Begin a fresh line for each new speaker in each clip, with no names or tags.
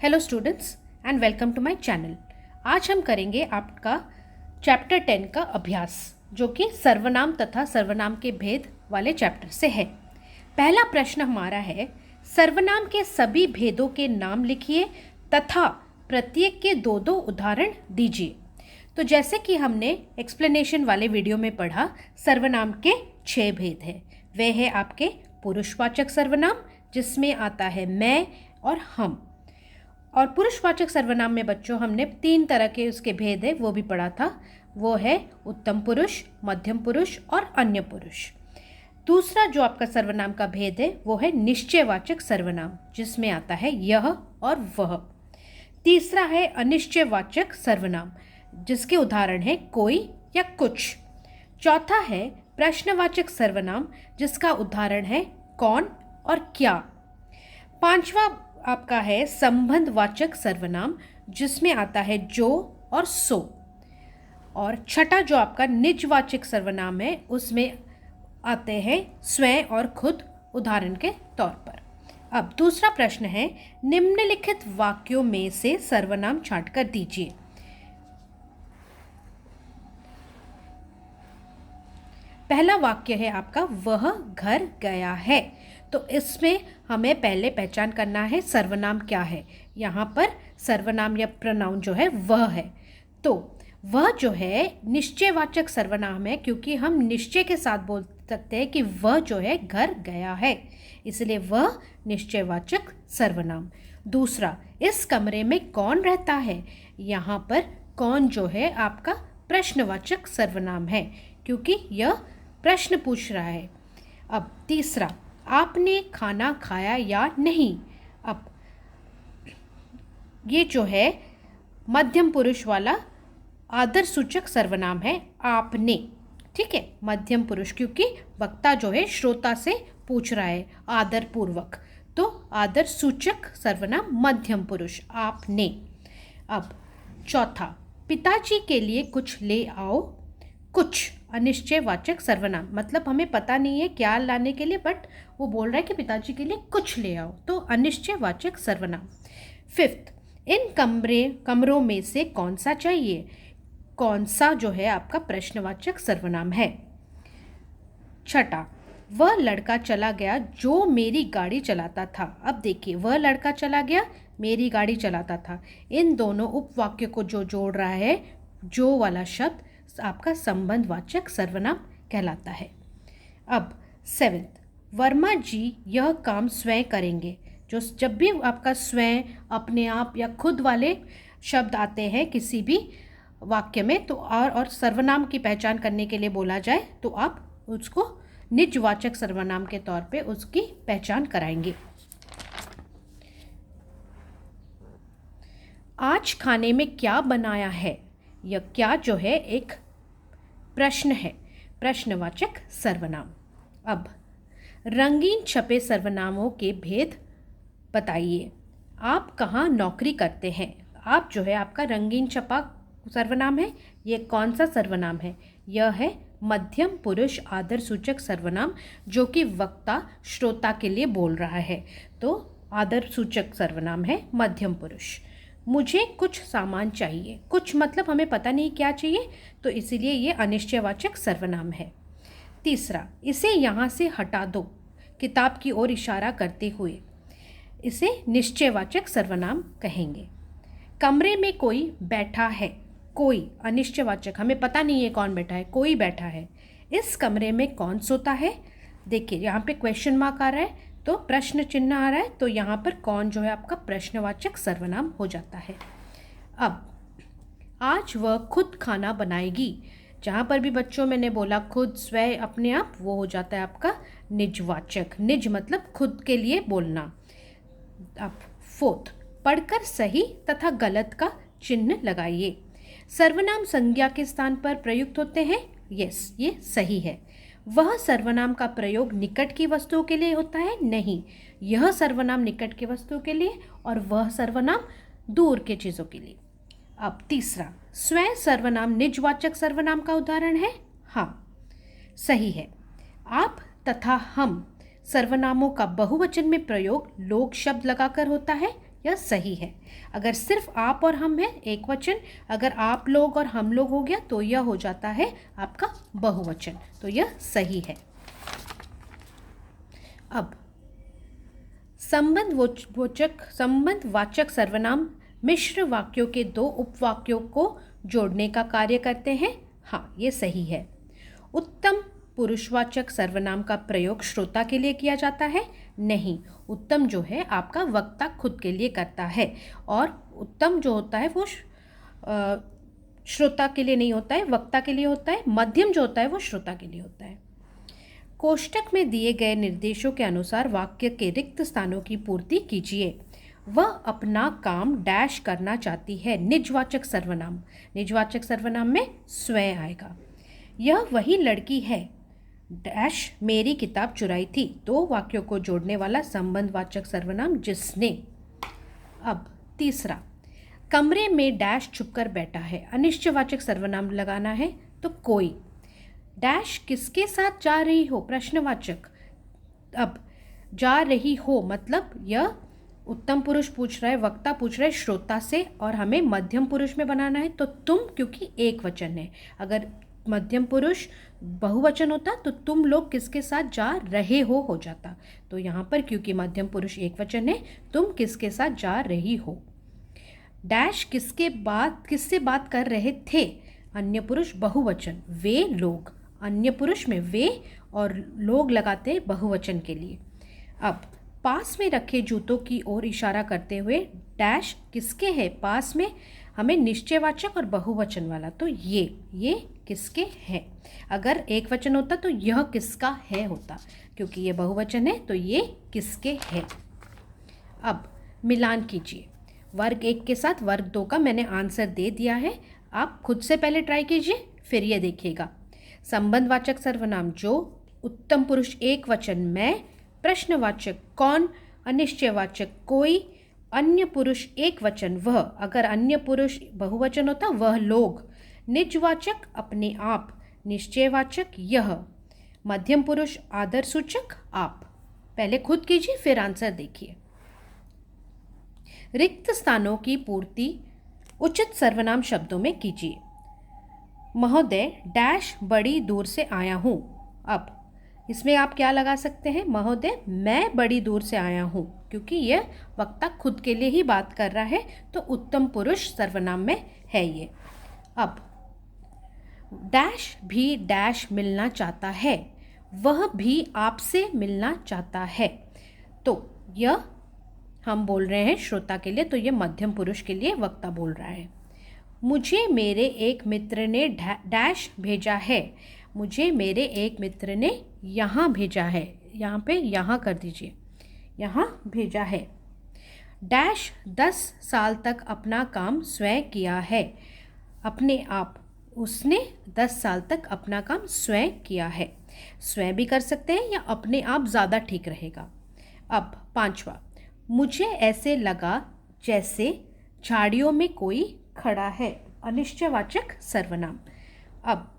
Hello students and welcome to my channel. आज हम करेंगे आपका चैप्टर 10 का अभ्यास, जो कि सर्वनाम तथा सर्वनाम के भेद वाले चैप्टर से है। पहला प्रश्न हमारा है, सर्वनाम के सभी भेदों के नाम लिखिए तथा प्रत्येक के दो दो उदाहरण दीजिए। तो जैसे कि हमने एक्सप्लेनेशन वाले वीडियो में पढ़ा, सर्वनाम के 6 भेद हैं। वे है आपके पुरुषवाचक सर्वनाम, जिसमें आता है मैं और हम। और पुरुषवाचक सर्वनाम में बच्चों हमने 3 तरह के उसके भेद है वो भी पढ़ा था। वो है उत्तम पुरुष, मध्यम पुरुष और अन्य पुरुष। दूसरा जो आपका सर्वनाम का भेद है वो है निश्चयवाचक सर्वनाम, जिसमें आता है यह और वह। तीसरा है अनिश्चयवाचक सर्वनाम, जिसके उदाहरण है कोई या कुछ। चौथा है प्रश्नवाचक सर्वनाम, जिसका उदाहरण है कौन और क्या। पांचवा आपका है संबंधवाचक सर्वनाम, जिसमें आता है जो और सो। और छठा जो आपका निजवाचक सर्वनाम है, उसमें आते हैं स्वयं और खुद, उदाहरण के तौर पर। अब दूसरा प्रश्न है, निम्नलिखित वाक्यों में से सर्वनाम छांटकर दीजिए। पहला वाक्य है आपका वह घर गया है। तो इसमें हमें पहले पहचान करना है सर्वनाम क्या है। यहाँ पर सर्वनाम या प्रोनाउन जो है वह है। तो वह जो है निश्चयवाचक सर्वनाम है, क्योंकि हम निश्चय के साथ बोल सकते हैं कि वह जो है घर गया है, इसलिए वह निश्चयवाचक सर्वनाम। दूसरा, इस कमरे में कौन रहता है। यहाँ पर कौन जो है आपका प्रश्नवाचक सर्वनाम है, क्योंकि यह प्रश्न पूछ रहा है। अब तीसरा, आपने खाना खाया या नहीं। अब ये जो है मध्यम पुरुष वाला आदर सूचक सर्वनाम है, आपने। ठीक है, मध्यम पुरुष, क्योंकि वक्ता जो है श्रोता से पूछ रहा है आदर पूर्वक, तो आदर सूचक सर्वनाम मध्यम पुरुष, आपने। अब चौथा, पिताजी के लिए कुछ ले आओ। कुछ अनिश्चयवाचक सर्वनाम, मतलब हमें पता नहीं है क्या लाने के लिए, बट वो बोल रहा है कि पिताजी के लिए कुछ ले आओ, तो अनिश्चयवाचक सर्वनाम। फिफ्थ, इन कमरों में से कौन सा चाहिए। कौन सा जो है आपका प्रश्नवाचक सर्वनाम है। छठा, वह लड़का चला गया जो मेरी गाड़ी चलाता था। अब देखिए, वह लड़का चला गया, मेरी गाड़ी चलाता था, इन दोनों उपवाक्य को जो जोड़ रहा है, जो वाला शब्द आपका संबंधवाचक सर्वनाम कहलाता है। अब 7th, वर्मा जी यह काम स्वयं करेंगे। जो जब भी आपका स्वयं, अपने आप या खुद वाले शब्द आते हैं किसी भी वाक्य में, तो और सर्वनाम की पहचान करने के लिए बोला जाए, तो आप उसको निजवाचक सर्वनाम के तौर पे उसकी पहचान कराएंगे। आज खाने में क्या बनाया है। यह क्या जो है एक प्रश्न है, प्रश्नवाचक सर्वनाम। अब रंगीन छपे सर्वनामों के भेद बताइए। आप कहाँ नौकरी करते हैं। आप जो है आपका रंगीन छपा सर्वनाम है, ये कौन सा सर्वनाम है। यह है मध्यम पुरुष आदर सूचक सर्वनाम, जो कि वक्ता श्रोता के लिए बोल रहा है, तो आदर सूचक सर्वनाम है मध्यम पुरुष। मुझे कुछ सामान चाहिए। कुछ मतलब हमें पता नहीं क्या चाहिए, तो इसीलिए ये अनिश्चयवाचक सर्वनाम है। तीसरा, इसे यहाँ से हटा दो, किताब की ओर इशारा करते हुए, इसे निश्चयवाचक सर्वनाम कहेंगे। कमरे में कोई बैठा है। कोई अनिश्चयवाचक, हमें पता नहीं है कौन बैठा है, कोई बैठा है। इस कमरे में कौन सोता है। देखिए यहाँ पे क्वेश्चन मार्क आ रहा है, तो प्रश्न चिन्ह आ रहा है, तो यहाँ पर कौन जो है आपका प्रश्नवाचक सर्वनाम हो जाता है। अब आज वह खुद खाना बनाएगी। जहाँ पर भी बच्चों मैंने बोला खुद, स्वयं, अपने आप, वो हो जाता है आपका निजवाचक। निज मतलब खुद के लिए बोलना। अब 4th, पढ़कर सही तथा गलत का चिन्ह लगाइए। सर्वनाम संज्ञा के स्थान पर प्रयुक्त होते हैं। यस, ये सही है। वह सर्वनाम का प्रयोग निकट की वस्तुओं के लिए होता है। नहीं, यह सर्वनाम निकट की वस्तुओं के लिए और वह सर्वनाम दूर के चीज़ों के लिए। अब तीसरा, स्वयं सर्वनाम निजवाचक सर्वनाम का उदाहरण है। हाँ, सही है। आप तथा हम सर्वनामों का बहुवचन में प्रयोग लोग शब्द लगाकर होता है यह सही है। अगर सिर्फ आप और हम है एक वचन, अगर आप लोग और हम लोग हो गया तो यह हो जाता है आपका बहुवचन, तो यह सही है। अब संबंधवाचक सर्वनाम मिश्र वाक्यों के दो उपवाक्यों को जोड़ने का कार्य करते हैं। हाँ, ये सही है। उत्तम पुरुषवाचक सर्वनाम का प्रयोग श्रोता के लिए किया जाता है? नहीं, उत्तम जो है आपका वक्ता खुद के लिए करता है, और उत्तम जो होता है वो श्रोता के लिए नहीं होता है, वक्ता के लिए होता है। मध्यम जो होता है वो श्रोता के लिए होता है। कोष्टक में दिए गए निर्देशों के अनुसार वाक्य के रिक्त स्थानों की पूर्ति कीजिए। वह अपना काम डैश करना चाहती है। निजवाचक सर्वनाम, निजवाचक सर्वनाम में स्वयं आएगा। यह वही लड़की है डैश मेरी किताब चुराई थी। दो वाक्यों को जोड़ने वाला संबंधवाचक सर्वनाम जिसने। अब तीसरा, कमरे में डैश छुपकर बैठा है। अनिश्चयवाचक सर्वनाम लगाना है तो कोई। डैश किसके साथ जा रही हो? प्रश्नवाचक। अब जा रही हो मतलब यह उत्तम पुरुष पूछ रहा है, वक्ता पूछ रहा है श्रोता से, और हमें मध्यम पुरुष में बनाना है तो तुम, क्योंकि एक वचन है। अगर मध्यम पुरुष बहुवचन होता तो तुम लोग किसके साथ जा रहे हो जाता। तो यहाँ पर क्योंकि मध्यम पुरुष एक वचन है, तुम किसके साथ जा रही हो। डैश किससे बात कर रहे थे? अन्य पुरुष बहुवचन, वे लोग। अन्य पुरुष में वे और लोग लगाते हैं बहुवचन के लिए। अब पास में रखे जूतों की ओर इशारा करते हुए डैश किसके है? पास में हमें निश्चयवाचक और बहुवचन वाला, तो ये किसके है। अगर एक वचन होता तो यह किसका है होता, क्योंकि ये बहुवचन है तो ये किसके है। अब मिलान कीजिए। वर्ग 1 के साथ वर्ग 2 का मैंने आंसर दे दिया है। आप खुद से पहले ट्राई कीजिए, फिर ये देखिएगा। संबंधवाचक सर्वनाम जो, उत्तम पुरुष एक वचन मैं, प्रश्नवाचक कौन, अनिश्चयवाचक कोई, अन्य पुरुष एक वचन वह, अगर अन्य पुरुष बहुवचन होता वह लोग, निजवाचक अपने आप, निश्चयवाचक यह, मध्यम पुरुष आदर सूचक आप। पहले खुद कीजिए फिर आंसर देखिए। रिक्त स्थानों की पूर्ति उचित सर्वनाम शब्दों में कीजिए। महोदय डैश बड़ी दूर से आया हूँ। अब इसमें आप क्या लगा सकते हैं? महोदय मैं बड़ी दूर से आया हूँ, क्योंकि यह वक्ता खुद के लिए ही बात कर रहा है तो उत्तम पुरुष सर्वनाम में है ये। अब डैश भी डैश मिलना चाहता है, वह भी आपसे मिलना चाहता है, तो यह हम बोल रहे हैं श्रोता के लिए, तो यह मध्यम पुरुष के लिए वक्ता बोल रहा है। मुझे मेरे एक मित्र ने डैश भेजा है। मुझे मेरे एक मित्र ने यहाँ भेजा है। यहाँ पे यहाँ कर दीजिए, यहाँ भेजा है। डैश 10 साल तक अपना काम स्वयं किया है। अपने आप, उसने 10 साल तक अपना काम स्वयं किया है। स्वयं भी कर सकते हैं या अपने आप ज़्यादा ठीक रहेगा। अब 5वां, मुझे ऐसे लगा जैसे झाड़ियों में कोई खड़ा है। अनिश्चयवाचक सर्वनाम। अब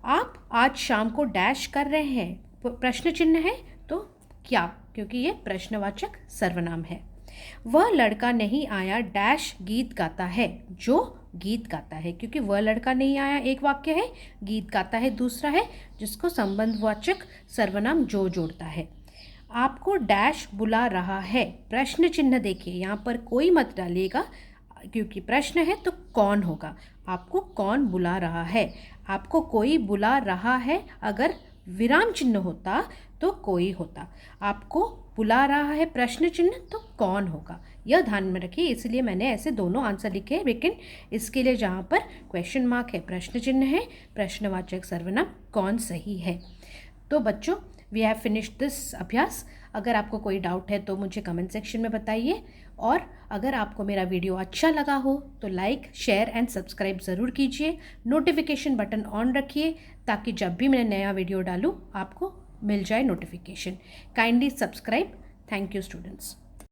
आप आज शाम को डैश कर रहे हैं, प्रश्न चिन्ह है तो क्या, क्योंकि ये प्रश्नवाचक सर्वनाम है। वह लड़का नहीं आया डैश गीत गाता है। जो गीत गाता है, क्योंकि वह लड़का नहीं आया एक वाक्य है, गीत गाता है दूसरा है, जिसको संबंधवाचक सर्वनाम जो जोड़ता है। आपको डैश बुला रहा है। प्रश्न चिन्ह देखिए, यहाँ पर कोई मत डालिएगा, क्योंकि प्रश्न है तो कौन होगा। आपको कौन बुला रहा है, आपको कोई बुला रहा है। अगर विराम चिन्ह होता तो कोई होता, आपको बुला रहा है प्रश्न चिन्ह तो कौन होगा, यह ध्यान में रखिए। इसलिए मैंने ऐसे दोनों आंसर लिखे हैं, लेकिन इसके लिए जहाँ पर क्वेश्चन मार्क है प्रश्न चिन्ह है, प्रश्नवाचक सर्वनाम कौन सही है। तो बच्चों, वी हैव फिनिश्ड दिस अभ्यास। अगर आपको कोई डाउट है तो मुझे कमेंट सेक्शन में बताइए, और अगर आपको मेरा वीडियो अच्छा लगा हो तो लाइक, शेयर एंड सब्सक्राइब ज़रूर कीजिए। नोटिफिकेशन बटन ऑन रखिए ताकि जब भी मैं नया वीडियो डालूँ आपको मिल जाए notification. Kindly subscribe. Thank you students.